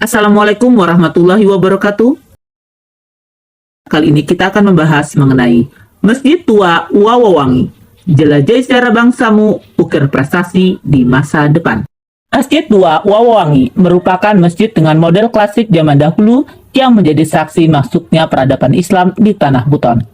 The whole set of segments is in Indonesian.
Assalamualaikum warahmatullahi wabarakatuh. Kali ini kita akan membahas mengenai Masjid Tua Wawowangi, jelajah sejarah bangsamu, ukir prestasi di masa depan. Masjid Tua Wawowangi merupakan masjid dengan model klasik zaman dahulu yang menjadi saksi masuknya peradaban Islam di Tanah Buton.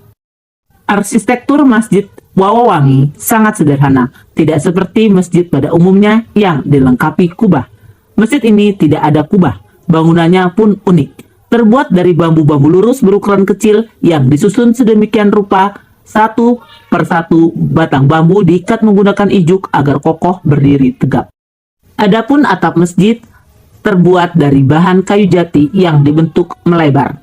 Arsitektur Masjid Wawowangi sangat sederhana, tidak seperti masjid pada umumnya yang dilengkapi kubah. Masjid ini tidak ada kubah, bangunannya pun unik. Terbuat dari bambu-bambu lurus berukuran kecil yang disusun sedemikian rupa, satu persatu batang bambu diikat menggunakan ijuk agar kokoh berdiri tegap. Adapun atap masjid terbuat dari bahan kayu jati yang dibentuk melebar.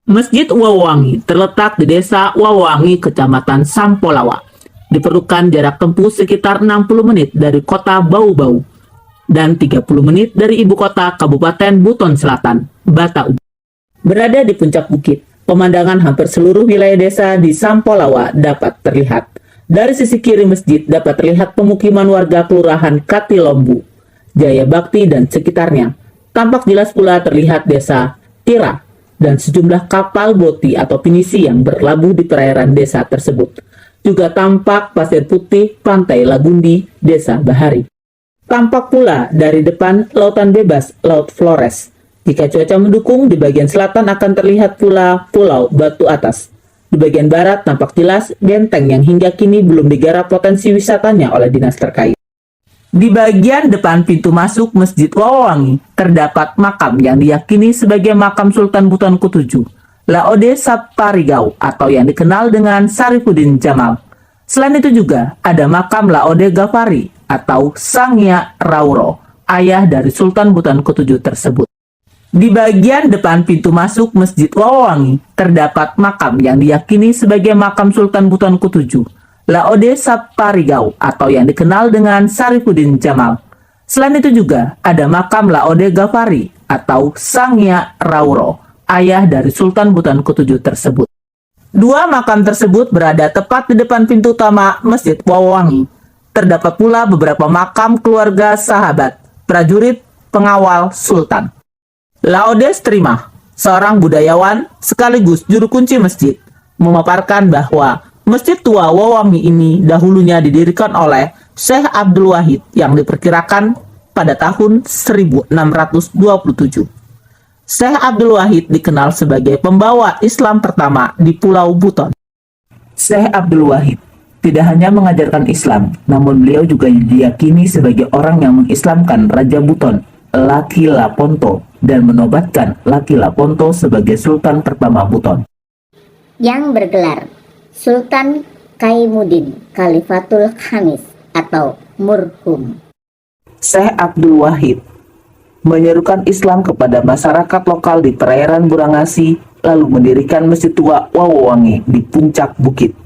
Masjid Wawowangi terletak di Desa Wawowangi, Kecamatan Sampolawa. Diperlukan jarak tempuh sekitar 60 menit dari kota Bau-Bau dan 30 menit dari ibu kota Kabupaten Buton Selatan, Bata. Berada di puncak bukit, pemandangan hampir seluruh wilayah desa di Sampolawa dapat terlihat. Dari sisi kiri masjid dapat terlihat pemukiman warga Kelurahan Katilombu, Jaya Bakti dan sekitarnya. Tampak jelas pula terlihat desa Tira dan sejumlah kapal boti atau pinisi yang berlabuh di perairan desa tersebut. Juga tampak pasir putih pantai Lagundi, Desa Bahari. Tampak pula dari depan lautan bebas, Laut Flores. Jika cuaca mendukung, di bagian selatan akan terlihat pula Pulau Batu Atas. Di bagian barat tampak jelas benteng yang hingga kini belum digarap potensi wisatanya oleh dinas terkait. Di bagian depan pintu masuk Masjid Wawowangi terdapat makam yang diyakini sebagai makam Sultan Buton ke-7, Laode Saparigau atau yang dikenal dengan Sarifuddin Jamal. Selain itu juga ada makam Laode Gafari atau Sangya Rauro, ayah dari Sultan Buton ke-7 tersebut. Di bagian depan pintu masuk Masjid Wawowangi terdapat makam yang diyakini sebagai makam Sultan Buton ke-7, Laode Saparigau atau yang dikenal dengan Sarifuddin Jamal. Selain itu juga ada makam Laode Gafari atau Sangya Rauro, ayah dari Sultan Buton ke-7 tersebut. Dua makam tersebut berada tepat di depan pintu utama Masjid Wawowangi. Terdapat pula beberapa makam keluarga sahabat, prajurit, pengawal Sultan. Laode Strimah, seorang budayawan sekaligus juru kunci masjid, memaparkan bahwa Masjid Tua Wawowangi ini dahulunya didirikan oleh Syekh Abdul Wahid yang diperkirakan pada tahun 1627. Syekh Abdul Wahid dikenal sebagai pembawa Islam pertama di Pulau Buton. Syekh Abdul Wahid tidak hanya mengajarkan Islam, namun beliau juga diyakini sebagai orang yang mengislamkan Raja Buton, Laki Laponto, dan menobatkan Laki Laponto sebagai Sultan pertama Buton. Yang bergelar Sultan Kaimuddin Khalifatul Khamis atau Murhum. Syekh Abdul Wahid menyerukan Islam kepada masyarakat lokal di perairan Burangasi, lalu mendirikan Masjid Tua Wawowangi di puncak bukit.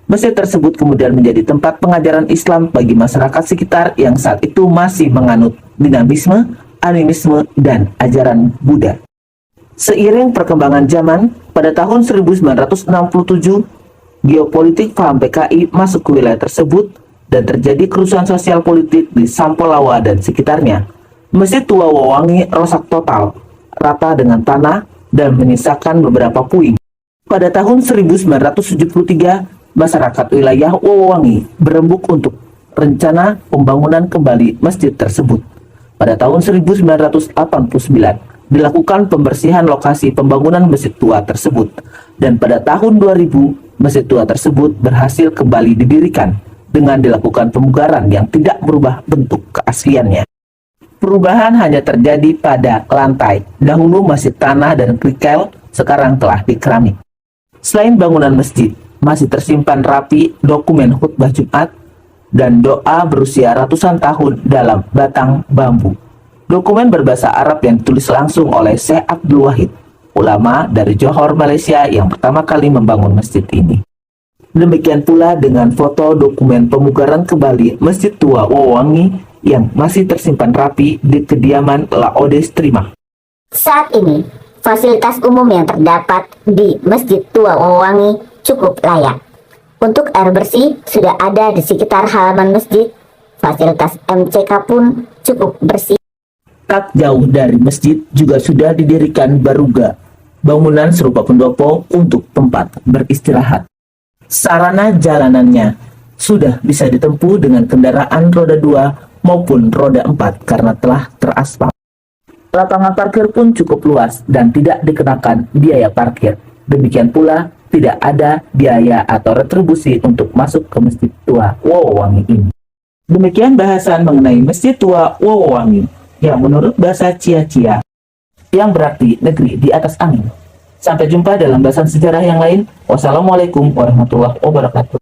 Masjid tersebut kemudian menjadi tempat pengajaran Islam bagi masyarakat sekitar yang saat itu masih menganut dinamisme, animisme, dan ajaran Buddha. Seiring perkembangan zaman, pada tahun 1967, geopolitik paham PKI masuk ke wilayah tersebut dan terjadi kerusuhan sosial politik di Sampolawa dan sekitarnya. Masjid Tua Wawowangi rusak total, rata dengan tanah, dan menyisakan beberapa puing. Pada tahun 1973, masyarakat wilayah Wawowangi berembuk untuk rencana pembangunan kembali masjid tersebut. Pada tahun 1989, dilakukan pembersihan lokasi pembangunan masjid tua tersebut, dan pada tahun 2000, masjid tua tersebut berhasil kembali didirikan dengan dilakukan pemugaran yang tidak berubah bentuk keasliannya. Perubahan hanya terjadi pada lantai, dahulu masih tanah dan kerikil, sekarang telah dikeramik. Selain bangunan masjid, masih tersimpan rapi dokumen khutbah Jumat dan doa berusia ratusan tahun dalam batang bambu. Dokumen berbahasa Arab yang ditulis langsung oleh Syekh Abdul Wahid, ulama dari Johor, Malaysia yang pertama kali membangun masjid ini. Demikian pula dengan foto dokumen pemugaran kembali Masjid Tua Wawowangi yang masih tersimpan rapi di kediaman Laode Strimah. Saat ini, fasilitas umum yang terdapat di Masjid Tua Wawowangi cukup layak. Untuk air bersih sudah ada di sekitar halaman masjid. Fasilitas MCK pun cukup bersih. Tak jauh dari masjid juga sudah didirikan baruga, bangunan serupa pendopo untuk tempat beristirahat. Sarana jalanannya sudah bisa ditempuh dengan kendaraan roda 2 maupun roda 4 karena telah teraspal. Lapangan parkir pun cukup luas dan tidak dikenakan biaya parkir. Demikian pula tidak ada biaya atau retribusi untuk masuk ke Masjid Tua Wowowangi ini. Demikian bahasan mengenai Masjid Tua Wowowangi yang menurut bahasa Cia-Cia yang berarti negeri di atas angin. Sampai jumpa dalam bahasan sejarah yang lain. Wassalamualaikum warahmatullahi wabarakatuh.